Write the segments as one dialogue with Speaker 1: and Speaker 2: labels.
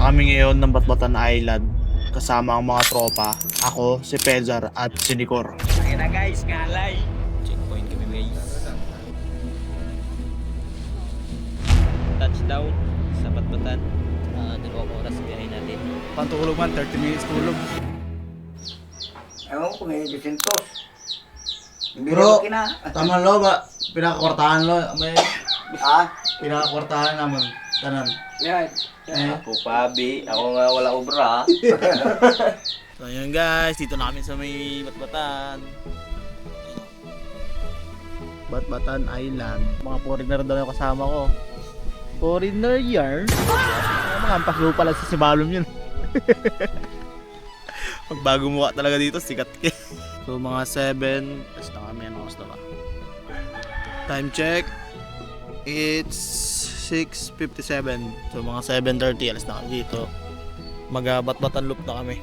Speaker 1: na kami ngayon ng Batbatan Island kasama ang mga tropa. Ako, si Pezar at si Nicor.
Speaker 2: Ayan na guys, ngalay. Checkpoint kami guys. Touchdown sa Batbatan. 2 oras biyahe natin.
Speaker 1: Pantulog man, 30 minutes tulog.
Speaker 3: Ewan ko, may disintos.
Speaker 1: Bro, tama lo ba? Pinakakwartahan lo. May
Speaker 3: Ah?
Speaker 1: pinakakwartahan naman. Tanan.
Speaker 3: Yan.
Speaker 2: Ako pabi, ako nga wala obra.
Speaker 1: So yun guys, dito na kami sa may Batbatan. Batbatan Island. Mga foreigner daw yung kasama ko. Foreigner yarn? Mga ampas lupa lang sa Sibalom yun. Magbago mukha talaga dito, sikat ka. So mga 7, tapos na kami, ano oras na ba? Time check, it's 6:57. So mga 7:30, alas na kami dito. Mag-Batbatan loop na kami.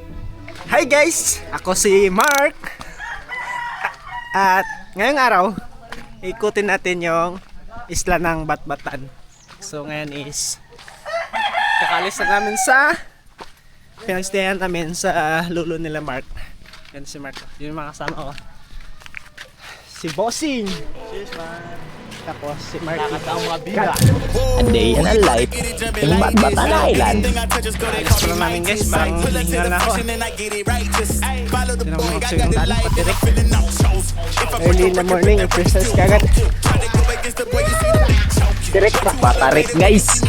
Speaker 4: Hi guys! Ako si Mark. At ngayong araw, ikutin natin yung isla ng Batbatan. So ngayon is kakalis na namin sa pinagstayan namin sa lulo nila Mark. Yan si Mark. Yun yung mga kasama ko. Si Bossing.
Speaker 1: Cheers man!
Speaker 4: Tapos si Mark.
Speaker 1: Nakataang mga biga.
Speaker 2: A day in a life in Batbatan Island.
Speaker 4: Alis pa lang namin guys. Parang hihingal na ako. Hindi na mga magsayang dali patirik. Early in the morning, exercise kagad.
Speaker 2: Direct pa, patarik guys.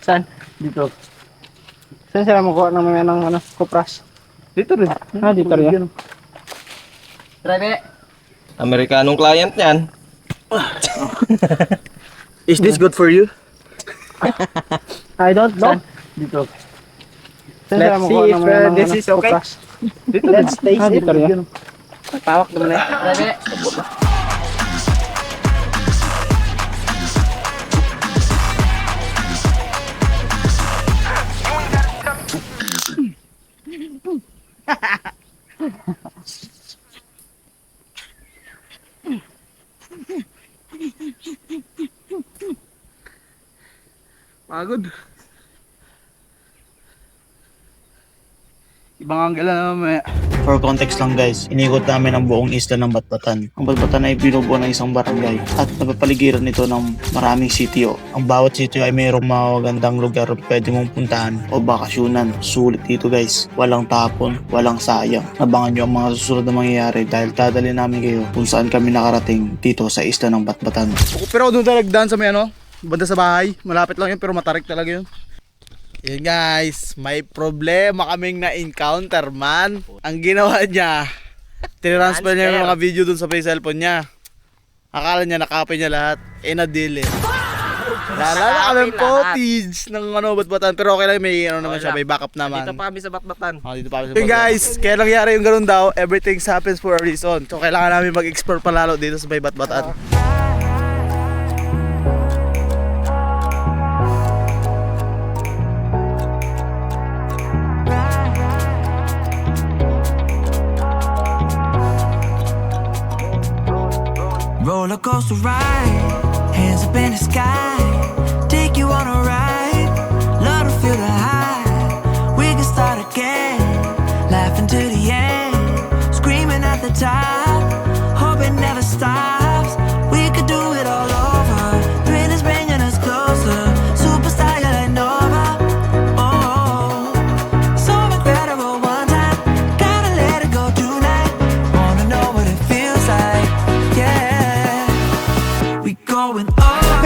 Speaker 4: Saan? Dito. Saan sila makuha ng mga ng kupras? Dito rin. Dito rin.
Speaker 2: Amerikanong client niyan.
Speaker 1: Is this good for you?
Speaker 4: I don't know. Dito. Saan sila makuha ng mga this is okay. Dito let's taste it. Dito rin. Pawak naman eh. Pagod. Ibang anggala naman.
Speaker 1: For context lang guys, inikot namin ang buong isla ng Batbatan. Ang Batbatan ay binubuo ng isang barangay at napapaligiran nito ng maraming sitio. Ang bawat sitio ay mayroong mga magandang lugar pwede mong puntahan o bakasyunan. Sulit dito guys. Walang tapon, walang sayang. Abangan nyo ang mga susunod na mangyayari dahil dadali namin kayo kung saan kami nakarating dito sa isla ng Batbatan.
Speaker 4: Pero doon talagdan sa may banda sa bahay. Malapit lang yun pero matarik talaga yun.
Speaker 1: Yun guys, may problema kaming na-encounter man. Ang ginawa niya, tinransfer niya yung mga video dun sa cellphone niya. Akala niya nakapay niya lahat, na-delete. Naalala kami footage ng Batbatan, pero okay lang, may naman siya, may backup naman.
Speaker 2: Dito pa kami sa Batbatan.
Speaker 1: Dito pa kami sa Batbatan. Yun guys, kaya nangyari yung ganun daw, everything happens for a reason. So kailangan namin mag-explore palalo dito sa Batbatan.
Speaker 5: Roller coaster ride, hands up in the sky, take you on a ride, love to feel the high, we can start again, laughing to the end, screaming at the top, hope it never stops, we could do it all over, thrill is bringing us closer, superstar like Nova, oh, so incredible one time, gotta let it go tonight, wanna know what it feels like, yeah. Going up,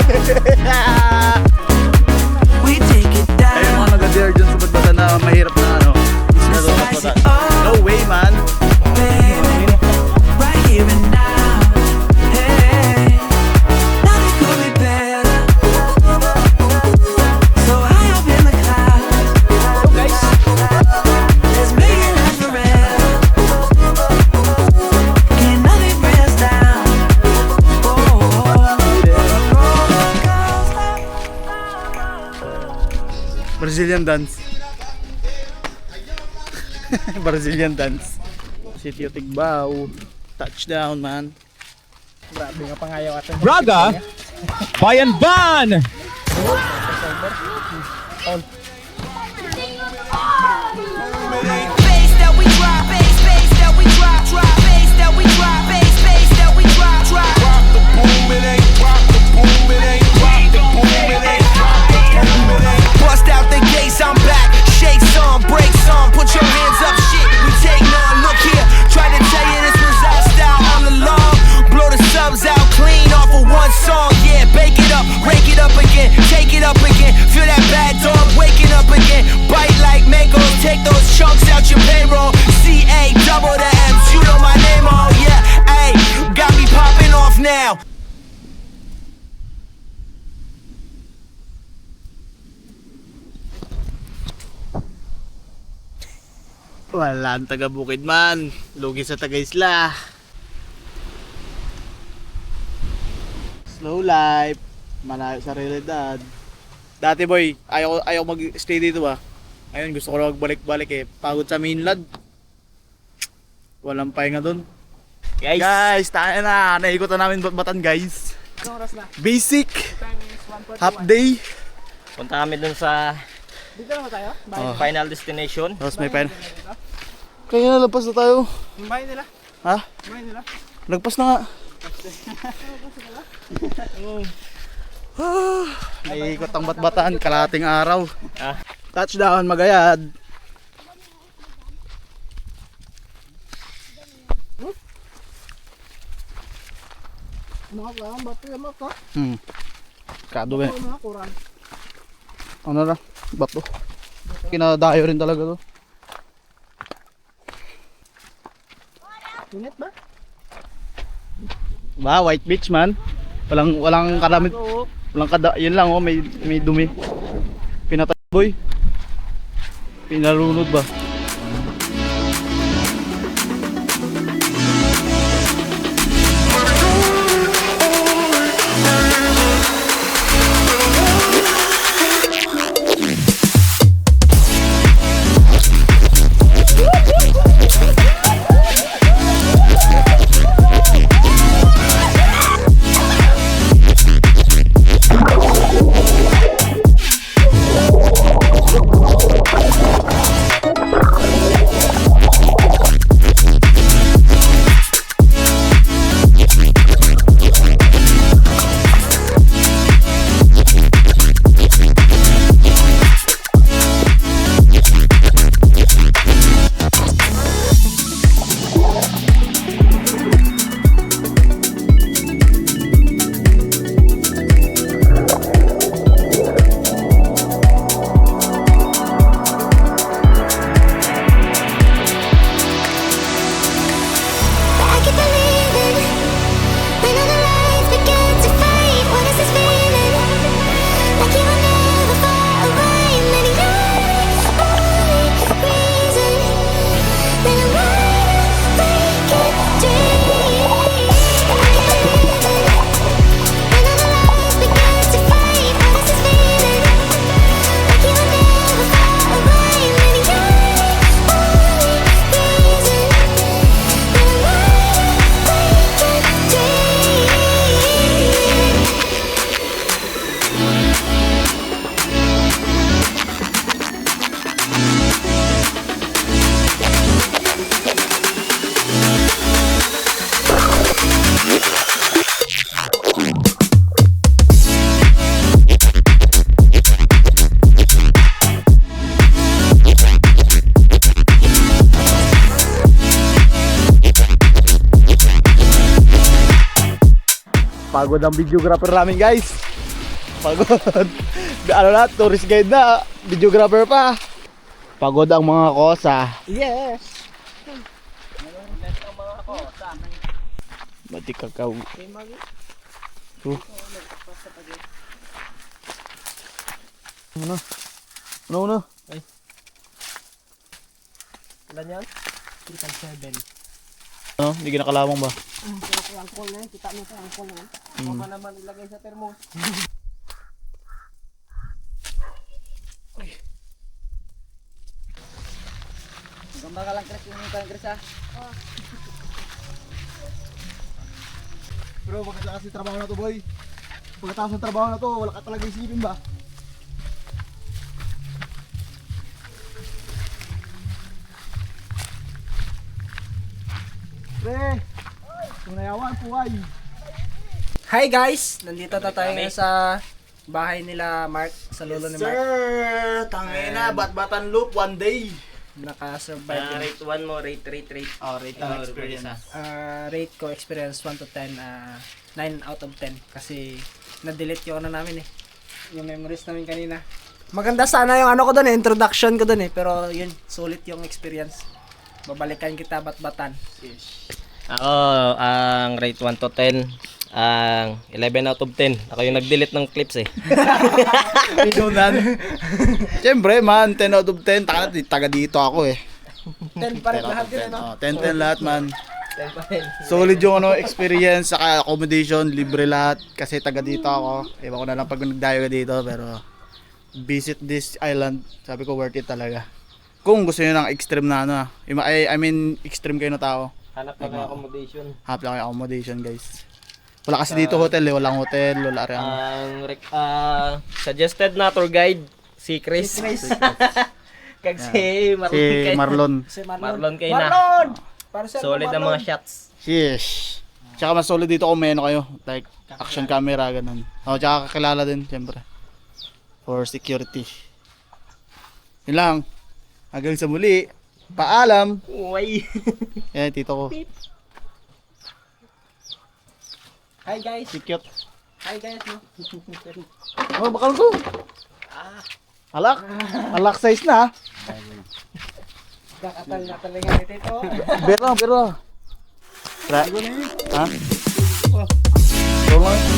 Speaker 5: we take it down.
Speaker 1: Ayun mga nag-dare dyan sa Batbatan na mahirap na isla doon sa Batbatan. No way man!
Speaker 5: Baby, right here and now. Hey, nothing could be better. So high up in the clouds, let's make it last forever. Can nothing bring us down?
Speaker 1: Brazilian dance. Brazilian dance. Sitio Tigbao. Touchdown man.
Speaker 4: Grabe nga pangayaw ato.
Speaker 6: Braga, Bayan Ban!
Speaker 5: Bass that we drop, bass that we drop, bass that we drop, bass that we drop. Rock the boom, it ain't rock the boom, it ain't rock the boom, it ain't rock the boom, it ain't. Bust out the gates, I'm back. Shake some, break some, put your hands up, shit. We take none. Look here, try to tell you this was our style all along. Blow the subs out clean off of one song, yeah. Bake it up, rake it up again, take it up again. Feel that bad dog waking up again. Bite like mangoes, take those chunks out your payroll. CA, double the M's, you know my name, oh yeah. Ayy, got me popping off now.
Speaker 1: Wala ang taga Bukidman. Lugi sa taga Isla. Slow life. Malayo sa realidad. Dati boy, ayaw mag-stay dito ba? Ayun, gusto ko na magbalik-balik eh. Pagod sa mainland. Walang pahinga dun. Guys, tayo na. Naikot na namin Batbatan guys.
Speaker 4: Anong oras na?
Speaker 1: Basic.
Speaker 4: Time is 1:41.
Speaker 1: Half day.
Speaker 2: Punta kami dun sa
Speaker 4: Dito na ba tayo?
Speaker 1: Oh.
Speaker 2: final destination.
Speaker 1: Tapos may pen. Kaya nalagpas na tayo.
Speaker 4: Yung bahay nila?
Speaker 1: Ha?
Speaker 4: Yung bahay nila?
Speaker 1: Lagpas na nga. Naikot ang Batbatan, kalating araw.
Speaker 2: Ah.
Speaker 1: Touchdown, Magayad.
Speaker 4: Mga bato yung mga ka.
Speaker 1: Kado eh.
Speaker 4: Mga kuran.
Speaker 1: Ano na? Bato. Kinadayo rin talaga to.
Speaker 4: Init ba?
Speaker 1: Ba, White Beach man. Walang karamit. Yun lang oh, may dumi. Pinatay boy. Pinalunod ba? Pagod ang videographer namin guys. Pagod. Ano na, tourist guide na, videographer pa. Pagod ang mga kosa.
Speaker 4: Yes!
Speaker 1: Bati kakaw. Ano?
Speaker 4: Ilan yan? 3.7.
Speaker 1: Ano? Hindi kinakalawang ba?
Speaker 4: Ang call na yun. Kita mo ito ang call na yun. Huwag ka naman ilagay sa thermos.
Speaker 3: Gamba ka lang, Chris. Yung mukhang Chris, ha? Bro, pagkatapos ng trabaho na to, boy. Pagkatapos ng trabaho na to, wala ka talaga isipin ba? Pre, kung nayawan po ay.
Speaker 4: Hi guys! Nandito na tayo ngayon sa bahay nila Mark, sa lolo ni Mark.
Speaker 1: Sir, tangina, bat-batan loop, one day.
Speaker 4: Naka-survive yun.
Speaker 2: Rate 1 mo, rate.
Speaker 1: Oh, rate ng experience.
Speaker 4: Rate ko experience 1 to 10, 9 out of 10 kasi na-delete yung ano namin yung memories namin kanina. Maganda sana yung ano ko doon introduction ko doon pero yun, sulit yung experience. Babalikan kita bat-batan.
Speaker 2: Ako, ang rate 1 to 10, ang 11 out of 10. Ako yung nag-delete ng clips eh.
Speaker 1: Pinunan. Siyempre, man, 10 out of 10. Taga dito ako eh.
Speaker 4: 10 pa rin lahat din, ano?
Speaker 1: 10 lahat, man. Solid yung ano, experience, saka accommodation, libre lahat. Kasi taga dito ako. Iba ko na lang pag nagdayo ka dito, pero visit this island. Sabi ko, worth it talaga. Kung gusto niyo ng extreme na ano, I mean, extreme kayo na tao.
Speaker 2: Hanap na ng accommodation.
Speaker 1: Hanap lang kayo accommodation, guys. Wala kasi dito hotel eh. Walang hotel, wala rin.
Speaker 2: Suggested na tour guide, si Chris. Kag si Marlon.
Speaker 1: Si Marlon.
Speaker 4: Si
Speaker 2: Marlon kayo na.
Speaker 4: Marlon! Para sa
Speaker 2: Solid ang mga shots.
Speaker 1: Sheesh. Tsaka mas solid dito kung may ano kayo. Like, action camera, ganun. O, tsaka kakilala din, siyempre. For security. Yun lang. Hanggang sa muli. Paalam.
Speaker 2: Uy.
Speaker 1: Yan, tito ko.
Speaker 4: Hi guys.
Speaker 1: Si cute.
Speaker 4: Hi guys, no.
Speaker 1: Oh, bakal ko. Alak. Alak size na.
Speaker 4: Kakatal na talaga ni Tito.
Speaker 1: Pero. Ha? Oh.